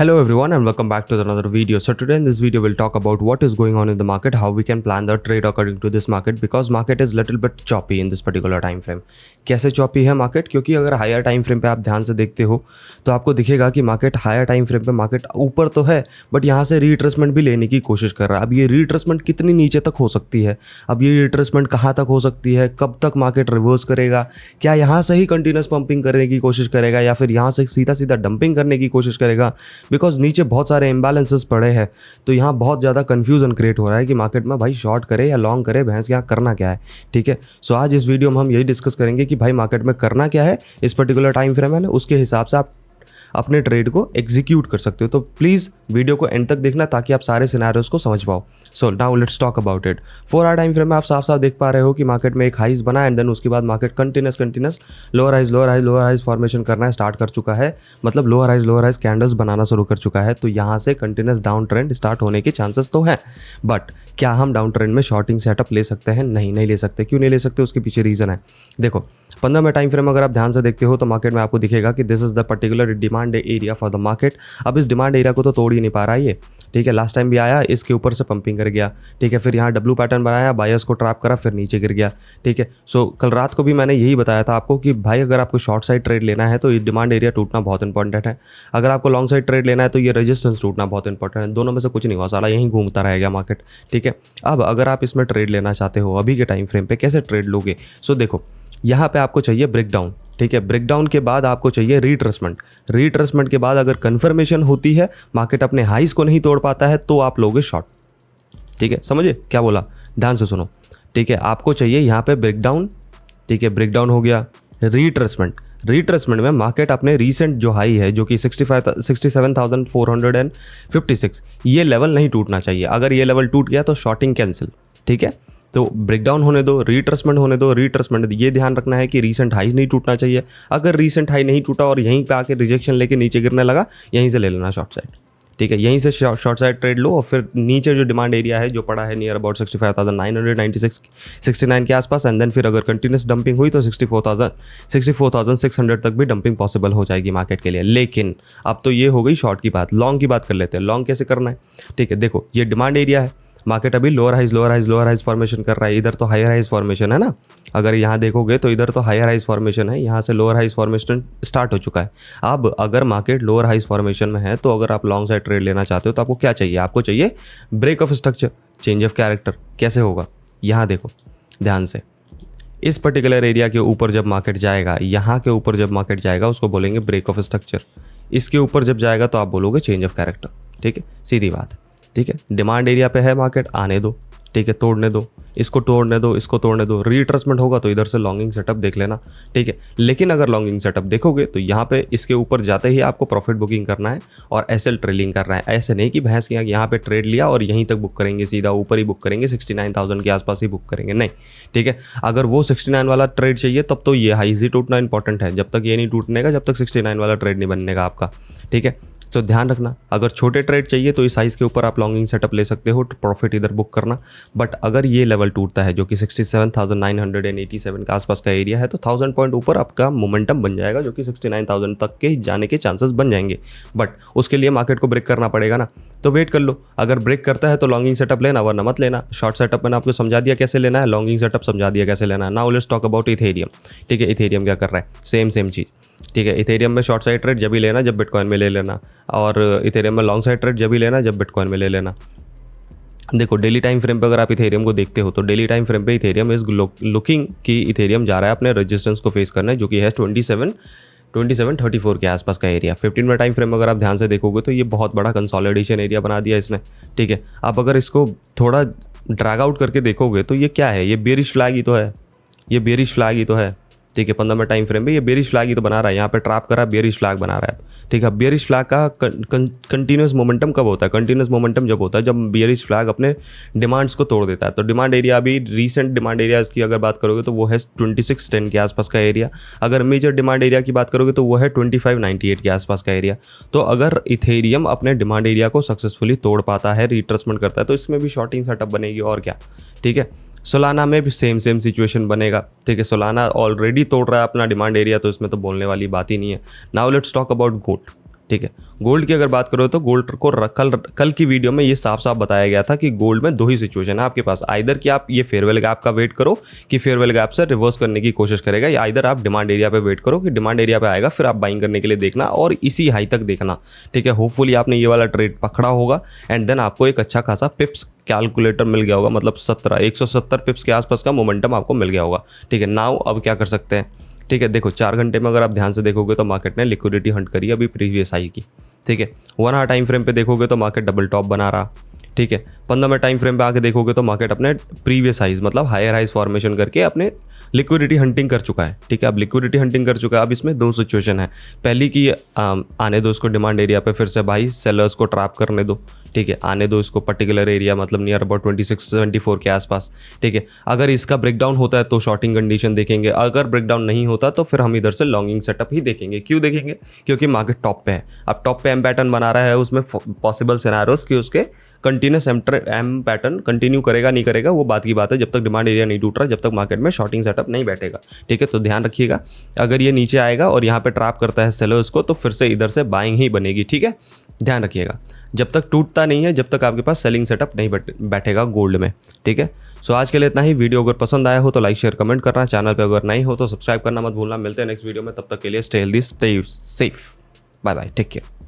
Hello everyone and welcome back to another video. So today in this video we'll talk about what is going on in the market, how we can plan the trade according to this market because market is little bit choppy in this particular time frame. कैसे choppy है market? क्योंकि अगर higher time frame पे आप ध्यान से देखते हो तो आपको दिखेगा कि market higher time frame पे market ऊपर तो है बट यहाँ से retracement भी लेने की कोशिश कर रहा है. अब ये retracement कितनी नीचे तक हो सकती है, अब ये retracement कहाँ तक हो सकती है, कब तक market reverse करेगा, क्या यहाँ से ही continuous pumping करने की कोशिश करेगा या फिर यहाँ से सीधा सीधा डंपिंग करने की कोशिश करेगा. बिकॉज नीचे बहुत सारे इम्बैलेंसेस पड़े हैं तो यहाँ बहुत ज़्यादा कन्फ्यूजन क्रिएट हो रहा है कि मार्केट में भाई शॉर्ट करे या लॉन्ग करे, भैंस यहाँ करना क्या है. ठीक है, सो आज इस वीडियो में हम यही डिस्कस करेंगे कि भाई मार्केट में करना क्या है इस पर्टिकुलर टाइम फ्रेम है, उसके हिसाब से आप अपने ट्रेड को एग्जीक्यूट कर सकते हो. तो प्लीज़ वीडियो को एंड तक देखना ताकि आप सारे सिनेरियोस को समझ पाओ. So now let's talk about it. 4 hour time frame में आप साफ साफ देख पा रहे हो कि मार्केट में एक हाइज बना एंड देन उसके बाद market continues lower highs formation करना स्टार्ट कर चुका है. मतलब लोअर हाइज कैंडल्स बनाना शुरू कर चुका है. तो यहाँ से कंटिन्यूस डाउन ट्रेंड स्टार्ट होने के चांसेस तो हैं, बट क्या हम डाउन ट्रेंड में शॉर्टिंग सेटअप ले सकते हैं? नहीं ले सकते. क्यों नहीं ले सकते? उसके पीछे रीज़न है. देखो 15 में टाइम फ्रेम अगर आप ध्यान से देखते हो तो मार्केट में आपको दिखेगा कि this is the particular demand area for the market. अब इस डिमांड एरिया को तो तोड़ ही नहीं पा रहा है ये. ठीक है, लास्ट टाइम भी आया, इसके ऊपर से पंपिंग कर गया. ठीक है, फिर यहाँ डब्ल्यू पैटर्न बनाया, बायर्स को ट्रैप करा, फिर नीचे गिर गया. ठीक है, सो कल रात को भी मैंने यही बताया था आपको कि भाई अगर आपको शॉर्ट साइड ट्रेड लेना है तो ये डिमांड एरिया टूटना बहुत इंपॉर्टेंट है. अगर आपको लॉन्ग साइड ट्रेड लेना है तो ये रेजिस्टेंस टूटना बहुत इंपॉर्टेंट है. दोनों में से कुछ नहीं हुआ, साला यहीं घूमता रहेगा मार्केट. ठीक है, अब अगर आप इसमें ट्रेड लेना चाहते हो अभी के टाइम फ्रेम पे कैसे ट्रेड लोगे? सो देखो यहाँ पे आपको चाहिए ब्रेकडाउन. ठीक है, ब्रेकडाउन के बाद आपको चाहिए रिट्रेसमेंट के बाद अगर कन्फर्मेशन होती है, मार्केट अपने हाइज को नहीं तोड़ पाता है तो आप लोगे शॉर्ट. ठीक है, समझिए क्या बोला, ध्यान से सुनो. ठीक है, आपको चाहिए यहाँ पे ब्रेकडाउन. ठीक है, ब्रेकडाउन हो गया. रिट्रेसमेंट में मार्केट अपने रीसेंट जो हाई है जो कि 67,456 ये लेवल नहीं टूटना चाहिए. अगर ये लेवल टूट गया तो शॉर्टिंग कैंसिल. ठीक है, तो ब्रेकडाउन होने दो, रिट्रेसमेंट होने दो. रिट्रेसमेंट ये ध्यान रखना है कि रीसेंट हाई नहीं टूटना चाहिए. अगर रीसेंट हाई नहीं टूटा और यहीं पे आके रिजेक्शन लेके नीचे गिरने लगा, यहीं से ले लेना शॉर्ट साइड. ठीक है, यहीं से शॉर्ट साइड ट्रेड लो और फिर नीचे जो डिमांड एरिया है जो पड़ा है नियर अबाउट 65,996-69 के आसपास एंड देन फिर अगर कंटिन्यूस डंपिंग हुई तो 64,600 तक भी डंपिंग पॉसिबल हो जाएगी मार्केट के लिए. लेकिन अब तो ये हो गई शॉर्ट की बात. लॉन्ग की बात कर लेते हैं. लॉन्ग कैसे करना है? ठीक है, देखो ये डिमांड एरिया है, मार्केट अभी लोअर हाइज फॉर्मेशन कर रहा है. इधर तो हायर हाइज फॉर्मेशन है ना, अगर यहाँ देखोगे तो इधर तो हायर हाइज फॉर्मेशन है, यहाँ से लोअर हाइज फॉर्मेशन स्टार्ट हो चुका है. अब अगर मार्केट लोअर हाइज फॉर्मेशन में है तो अगर आप लॉन्ग साइड ट्रेड लेना चाहते हो तो आपको क्या चाहिए? आपको चाहिए break of structure, change of character. कैसे होगा? यहाँ देखो ध्यान से, इस पर्टिकुलर एरिया के ऊपर जब मार्केट जाएगा, यहाँ के ऊपर जब मार्केट जाएगा उसको बोलेंगे ब्रेक ऑफ स्ट्रक्चर. इसके ऊपर जब जाएगा तो आप बोलोगे चेंज ऑफ कैरेक्टर. ठीक है, सीधी बात है. ठीक है, डिमांड एरिया पे है मार्केट, आने दो. ठीक है, तोड़ने दो, इसको तोड़ने दो, इसको तोड़ने दो. रिट्रेसमेंट होगा तो इधर से लॉन्गिंग सेटअप देख लेना. ठीक है, लेकिन अगर लॉन्गिंग सेटअप देखोगे तो यहाँ पे इसके ऊपर जाते ही आपको प्रॉफिट बुकिंग करना है और एसएल ट्रेलिंग करना है. ऐसे नहीं कि भैंस यहाँ पे ट्रेड लिया और यहीं तक बुक करेंगे, सीधा ऊपर ही बुक करेंगे, 69,000 के आसपास ही बुक करेंगे. नहीं. ठीक है, अगर वो 69 वाला ट्रेड चाहिए तब तो ये हाइज ही टूटना इंपॉर्टेंट है. जब तक ये नहीं टूटने का, जब तक 69 वाला ट्रेड नहीं बनने का आपका. ठीक है, तो ध्यान रखना, अगर छोटे ट्रेड चाहिए तो इस साइज़ के ऊपर आप लॉन्गिंग सेटअप ले सकते हो, प्रॉफिट इधर बुक करना. बट अगर ये लेवल टूटता है जो कि 67,987 के आसपास का एरिया है तो 1000 पॉइंट ऊपर आपका मोमेंटम बन जाएगा जो कि 69,000 तक के जाने के चांसेस बन जाएंगे. बट उसके लिए मार्केट को ब्रेक करना पड़ेगा ना, तो वेट कर लो. अगर ब्रेक करता है तो लॉन्गिंग सेटअप लेना, वरना मत लेना. शॉर्ट सेटअप मैंने आपको समझा दिया कैसे लेना है, लॉन्गिंग सेटअप समझा दिया कैसे लेना है. Now let's talk about Ethereum. ठीक है, इथेरियम क्या कर रहा है? सेम चीज़. ठीक है, इथेरियम में शॉर्ट साइड ट्रेड जब भी लेना जब बिटकॉइन में ले लेना, और इथेरियम में लॉन्ग साइड ट्रेड जब भी लेना जब बिटकॉइन में ले लेना. देखो डेली टाइम फ्रेम पे अगर आप इथेरियम को देखते हो तो डेली टाइम फ्रेम पे इथेरियम इज लुकिंग कि इथेरियम जा रहा है अपने रेजिस्टेंस को फेस करना है जो कि है 2734 के आसपास का एरिया. 15 मिनट टाइम फ्रेम अगर आप ध्यान से देखोगे तो ये बहुत बड़ा कंसोलिडेशन एरिया बना दिया इसने. ठीक है, आप अगर इसको थोड़ा ड्रैग आउट करके देखोगे तो ये क्या है? ये बेरिश फ्लैग ही तो है. ठीक है, 15 मिनट टाइम फ्रेम में ये बेरिश फ्लैग ही तो बना रहा है. यहाँ पे ट्रैप करा, बेरिश फ्लैग बना रहा है. ठीक है, बेरिश फ्लैग का कंटिन्यूस मोमेंटम कब होता है? कंटिन्यूस मोमेंटम जब होता है जब बेरिश फ्लैग अपने डिमांड्स को तोड़ देता है. तो डिमांड एरिया अभी रीसेंट डिमांड एरिया की अगर बात करोगे तो वो है 2610 के आसपास का एरिया. अगर मेजर डिमांड एरिया की बात करोगे तो वो है 2598 के आसपास का एरिया. तो अगर इथेरियम अपने डिमांड एरिया को सक्सेसफुली तोड़ पाता है, रिट्रेसमेंट करता है, तो इसमें भी शॉर्टिंग सेटअप बनेगी और क्या. ठीक है, सोलाना में भी सेम सिचुएशन बनेगा. ठीक है, सोलाना ऑलरेडी तोड़ रहा है अपना डिमांड एरिया तो इसमें तो बोलने वाली बात ही नहीं है. Now let's talk about gold. ठीक है। गोल्ड की अगर बात करो तो गोल्ड को कल की वीडियो में ये साफ साफ बताया गया था कि गोल्ड में दो ही सिचुएशन है आपके पास, आइदर कि आप ये फेयरवेल गैप का वेट करो कि फेयरवेल गैप से रिवर्स करने की कोशिश करेगा, या आइदर आप डिमांड एरिया पे वेट करो कि डिमांड एरिया पे आएगा फिर आप बाइंग करने के लिए देखना और इसी हाई तक देखना। ठीक है, होपफुली आपने ये वाला ट्रेड पकड़ा होगा एंड देन आपको एक अच्छा खासा पिप्स कैलकुलेटर मिल गया होगा, मतलब 170 पिप्स के आसपास का मोमेंटम आपको मिल गया होगा। ठीक है, नाउ अब क्या कर सकते हैं। ठीक है, देखो 4 घंटे में अगर आप ध्यान से देखोगे तो मार्केट ने लिक्विडिटी हंट करी अभी प्रीवियस हाई की। ठीक है, 1 आवर टाइम फ्रेम पे देखोगे तो मार्केट डबल टॉप बना रहा। ठीक है, 15 मिनट टाइम फ्रेम पे आके देखोगे तो मार्केट अपने प्रीवियस हाइज मतलब हायर हाइज फॉर्मेशन करके अपने लिक्विडिटी हंटिंग कर चुका है। ठीक है, अब लिक्विडिटी हंटिंग कर चुका है। अब इसमें दो सिचुएशन है, पहली की आने दो इसको डिमांड एरिया पे फिर से भाई सेलर्स को ट्रैप करने दो। ठीक है, आने दो इसको पर्टिकुलर एरिया मतलब नियर अबाउट 26-24 के आसपास। ठीक है, अगर इसका ब्रेकडाउन होता है तो शॉर्टिंग कंडीशन देखेंगे, अगर ब्रेकडाउन नहीं होता तो फिर हम इधर से लॉन्गिंग सेटअप ही देखेंगे। क्यों देखेंगे, क्योंकि मार्केट टॉप पे है। अब टॉप पे एम पैटर्न बना रहा है, उसमें पॉसिबल सिनेरियोस कि उसके कंटिन्यूस एम पैटर्न कंटिन्यू करेगा नहीं करेगा वो बात की बात है, जब तक डिमांड एरिया नहीं टूट रहा, जब तक मार्केट में शॉर्टिंग सेटअप नहीं बैठेगा। ठीक है, तो ध्यान रखिएगा, अगर ये नीचे आएगा और यहाँ पे ट्रैप करता है सेलर्स को तो फिर से इधर से बाइंग ही बनेगी। ठीक है, ध्यान रखिएगा, जब तक टूटता नहीं है, जब तक आपके पास सेलिंग सेटअप नहीं बैठेगा गोल्ड में। ठीक है, सो आज के लिए इतना ही। वीडियो अगर पसंद आया हो तो लाइक शेयर कमेंट करना, चैनल पे अगर नहीं हो तो सब्सक्राइब करना मत भूलना। मिलते हैं नेक्स्ट वीडियो में, तब तक के लिए stay healthy stay safe, bye bye, take care.